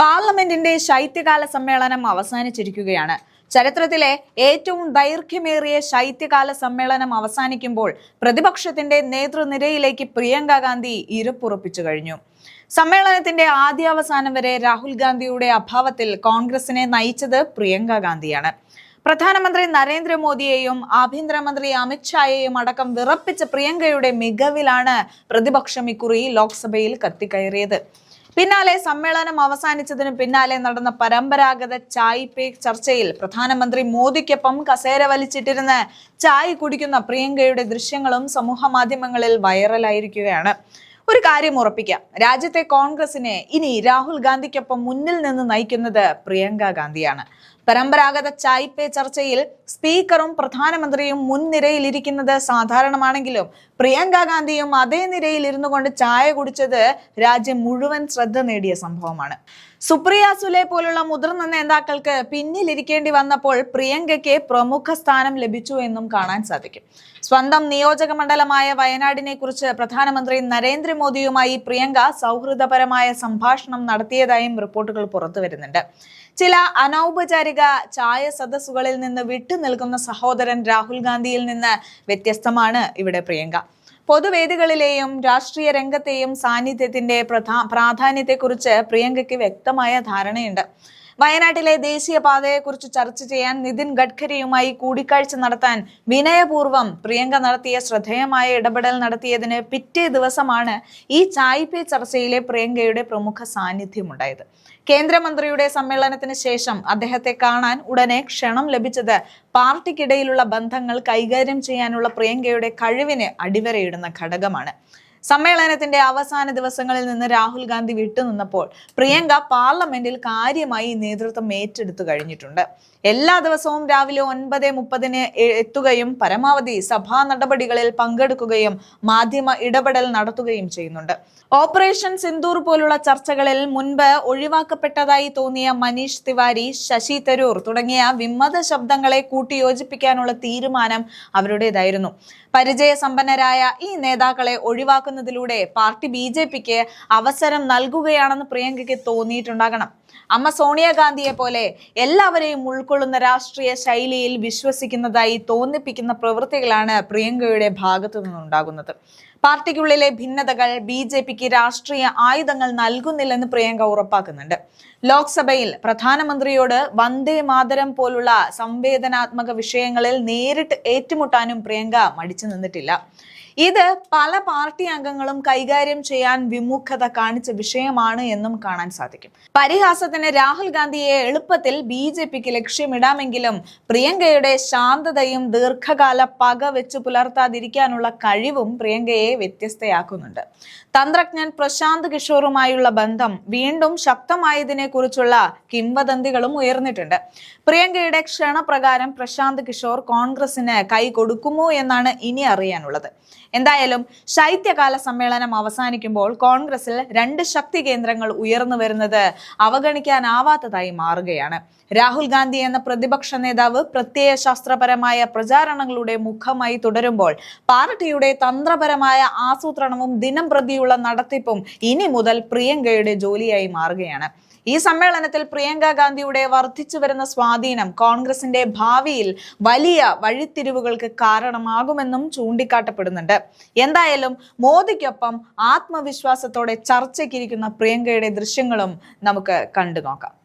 പാർലമെന്റിന്റെ ശൈത്യകാല സമ്മേളനം അവസാനിച്ചിരിക്കുകയാണ്. ചരിത്രത്തിലെ ഏറ്റവും ദൈർഘ്യമേറിയ ശൈത്യകാല സമ്മേളനം അവസാനിക്കുമ്പോൾ പ്രതിപക്ഷത്തിന്റെ നേതൃനിരയിലേക്ക് പ്രിയങ്ക ഗാന്ധി ഇരപ്പുറപ്പിച്ചു കഴിഞ്ഞു. സമ്മേളനത്തിന്റെ ആദ്യാവസാനം വരെ രാഹുൽ ഗാന്ധിയുടെ അഭാവത്തിൽ കോൺഗ്രസിനെ നയിച്ചത് പ്രിയങ്ക ഗാന്ധിയാണ്. പ്രധാനമന്ത്രി നരേന്ദ്രമോദിയെയും ആഭ്യന്തരമന്ത്രി അമിത്ഷായെയും അടക്കം വിറപ്പിച്ച പ്രിയങ്കയുടെ മികവിലാണ് പ്രതിപക്ഷം ഇക്കുറി ലോക്സഭയിൽ കത്തിക്കയറിയത്. പിന്നാലെ സമ്മേളനം അവസാനിച്ചതിന് പിന്നാലെ നടന്ന പരമ്പരാഗത ചായ് പേ ചർച്ചയിൽ പ്രധാനമന്ത്രി മോദിക്കൊപ്പം കസേര വലിച്ചിട്ടിരുന്ന് ചായ് കുടിക്കുന്ന പ്രിയങ്കയുടെ ദൃശ്യങ്ങളും സമൂഹ മാധ്യമങ്ങളിൽ വൈറലായിരിക്കുകയാണ്. ഒരു കാര്യം ഉറപ്പിക്കാം, രാജ്യത്തെ കോൺഗ്രസിനെ ഇനി രാഹുൽ ഗാന്ധിക്കൊപ്പം മുന്നിൽ നിന്ന് നയിക്കുന്നത് പ്രിയങ്ക ഗാന്ധിയാണ്. പരമ്പരാഗത ചായ് പേ ചർച്ചയിൽ സ്പീക്കറും പ്രധാനമന്ത്രിയും മുൻനിരയിൽ ഇരിക്കുന്നത് സാധാരണമാണെങ്കിലും പ്രിയങ്ക ഗാന്ധിയും അതേ നിരയിൽ ഇരുന്നു കൊണ്ട് ചായ കുടിച്ചത് രാജ്യം മുഴുവൻ ശ്രദ്ധ നേടിയ സംഭവമാണ്. സുപ്രിയ സുലെ പോലുള്ള മുതിർന്ന നേതാക്കൾക്ക് പിന്നിലിരിക്കേണ്ടി വന്നപ്പോൾ പ്രിയങ്കയ്ക്ക് പ്രമുഖ സ്ഥാനം ലഭിച്ചു എന്നും കാണാൻ സാധിക്കും. സ്വന്തം നിയോജക മണ്ഡലമായ വയനാടിനെ കുറിച്ച് പ്രധാനമന്ത്രി നരേന്ദ്രമോദിയുമായി പ്രിയങ്ക സൗഹൃദപരമായ സംഭാഷണം നടത്തിയതായും റിപ്പോർട്ടുകൾ പുറത്തു വരുന്നുണ്ട്. ചില അനൗപചാരിക ചായ സദസ്സുകളിൽ നിന്ന് വിട്ടുനിൽക്കുന്ന സഹോദരൻ രാഹുൽ ഗാന്ധിയിൽ നിന്ന് വ്യത്യസ്തമാണ് ഇവിടെ പ്രിയങ്ക. പൊതുവേദികളിലെയും രാഷ്ട്രീയ രംഗത്തെയും സാന്നിധ്യത്തിന്റെ പ്രാധാന്യത്തെക്കുറിച്ച് പ്രിയങ്കയ്ക്ക് വ്യക്തമായ ധാരണയുണ്ട്. വയനാട്ടിലെ ദേശീയപാതയെക്കുറിച്ച് ചർച്ച ചെയ്യാൻ നിതിൻ ഗഡ്കരിയുമായി കൂടിക്കാഴ്ച നടത്താൻ വിനയപൂർവ്വം പ്രിയങ്ക നടത്തിയ ശ്രദ്ധേയമായ ഇടപെടൽ നടത്തിയതിന് പിറ്റേ ദിവസമാണ് ഈ ചായ് പേ ചർച്ചയിലെ പ്രിയങ്കയുടെ പ്രമുഖ സാന്നിധ്യമുണ്ടായത്. കേന്ദ്രമന്ത്രിയുടെ സമ്മേളനത്തിന് ശേഷം അദ്ദേഹത്തെ കാണാൻ ഉടനെ ക്ഷണം ലഭിച്ചത് പാർട്ടിക്കിടയിലുള്ള ബന്ധങ്ങൾ കൈകാര്യം ചെയ്യാനുള്ള പ്രിയങ്കയുടെ കഴിവിന് അടിവരയിടുന്ന ഘടകമാണ്. സമ്മേളനത്തിന്റെ അവസാന ദിവസങ്ങളിൽ നിന്ന് രാഹുൽ ഗാന്ധി വിട്ടുനിന്നപ്പോൾ പ്രിയങ്ക പാർലമെന്റിൽ കാര്യമായി നേതൃത്വം ഏറ്റെടുത്തു കഴിഞ്ഞിട്ടുണ്ട്. എല്ലാ ദിവസവും രാവിലെ 9:30 എത്തുകയും പരമാവധി സഭാ നടപടികളിൽ പങ്കെടുക്കുകയും മാധ്യമ ഇടപെടൽ നടത്തുകയും ചെയ്യുന്നുണ്ട്. ഓപ്പറേഷൻ സിന്ദൂർ പോലുള്ള ചർച്ചകളിൽ മുൻപ് ഒഴിവാക്കപ്പെട്ടതായി തോന്നിയ മനീഷ് തിവാരി, ശശി തരൂർ തുടങ്ങിയ വിമത ശബ്ദങ്ങളെ കൂട്ടിയോജിപ്പിക്കാനുള്ള തീരുമാനം അവരുടേതായിരുന്നു. പരിചയസമ്പന്നരായ ഈ നേതാക്കളെ ഒഴിവാക്കുന്നതിലൂടെ പാർട്ടി BJPക്ക് അവസരം നൽകുകയാണെന്ന് പ്രിയങ്കയ്ക്ക് തോന്നിയിട്ടുണ്ടാകണം. അമ്മ സോണിയാഗാന്ധിയെ പോലെ എല്ലാവരെയും ഉൾക്കൊള്ളുന്ന രാഷ്ട്രീയ ശൈലിയിൽ വിശ്വസിക്കുന്നതായി തോന്നിപ്പിക്കുന്ന പ്രവൃത്തികളാണ് പ്രിയങ്കയുടെ ഭാഗത്തു നിന്നുണ്ടാകുന്നത്. പാർട്ടിക്കുള്ളിലെ ഭിന്നതകൾ BJPക്ക് രാഷ്ട്രീയ ആയുധങ്ങൾ നൽകുന്നില്ലെന്ന് പ്രിയങ്ക ഉറപ്പാക്കുന്നുണ്ട്. ലോക്സഭയിൽ പ്രധാനമന്ത്രിയോട് വന്ദേ മാതരം പോലുള്ള സംവേദനാത്മക വിഷയങ്ങളിൽ നേരിട്ട് ഏറ്റുമുട്ടാനും പ്രിയങ്ക മടിച്ചു നിന്നിട്ടില്ല. ഇത് പല പാർട്ടി അംഗങ്ങളും കൈകാര്യം ചെയ്യാൻ വിമുഖത കാണിച്ച വിഷയമാണ് എന്നും കാണാൻ സാധിക്കും. പരിഹാസത്തിന് രാഹുൽ ഗാന്ധിയെ എളുപ്പത്തിൽ BJPക്ക് ലക്ഷ്യമിടാമെങ്കിലും പ്രിയങ്കയുടെ ശാന്തതയും ദീർഘകാല പക വെച്ച് പുലർത്താതിരിക്കാനുള്ള കഴിവും പ്രിയങ്കയെ വ്യത്യസ്തയാക്കുന്നുണ്ട്. തന്ത്രജ്ഞൻ പ്രശാന്ത് കിഷോറുമായുള്ള ബന്ധം വീണ്ടും ശക്തമായതിനെ കുറിച്ചുള്ള കിംവദന്തികളും ഉയർന്നിട്ടുണ്ട്. പ്രിയങ്കയുടെ ക്ഷണപ്രകാരം പ്രശാന്ത് കിഷോർ കോൺഗ്രസിന് കൈ കൊടുക്കുമോ എന്നാണ് ഇനി അറിയാനുള്ളത്. എന്തായാലും ശൈത്യകാല സമ്മേളനം അവസാനിക്കുമ്പോൾ കോൺഗ്രസിൽ 2 ശക്തി കേന്ദ്രങ്ങൾ ഉയർന്നു വരുന്നത് അവഗണിക്കാനാവാത്തതായി മാറുകയാണ്. രാഹുൽ ഗാന്ധി എന്ന പ്രതിപക്ഷ നേതാവ് പ്രത്യയശാസ്ത്രപരമായ പ്രചാരണങ്ങളുടെ മുഖമായി തുടരുമ്പോൾ പാർട്ടിയുടെ തന്ത്രപരമായ ആസൂത്രണവും ദിനം പ്രതിയുള്ള നടത്തിപ്പും ഇനി മുതൽ പ്രിയങ്കയുടെ ജോലിയായി മാറുകയാണ്. ഈ സമ്മേളനത്തിൽ പ്രിയങ്ക ഗാന്ധിയുടെ വർദ്ധിച്ചു വരുന്ന സ്വാധീനം കോൺഗ്രസിന്റെ ഭാവിയിൽ വലിയ വഴിത്തിരിവുകൾക്ക് കാരണമാകുമെന്നും ചൂണ്ടിക്കാട്ടപ്പെടുന്നുണ്ട്. എന്തായാലും മോദിക്കൊപ്പം ആത്മവിശ്വാസത്തോടെ ചർച്ചയ്ക്കിരിക്കുന്ന പ്രിയങ്കയുടെ ദൃശ്യങ്ങളും നമുക്ക് കണ്ടു നോക്കാം.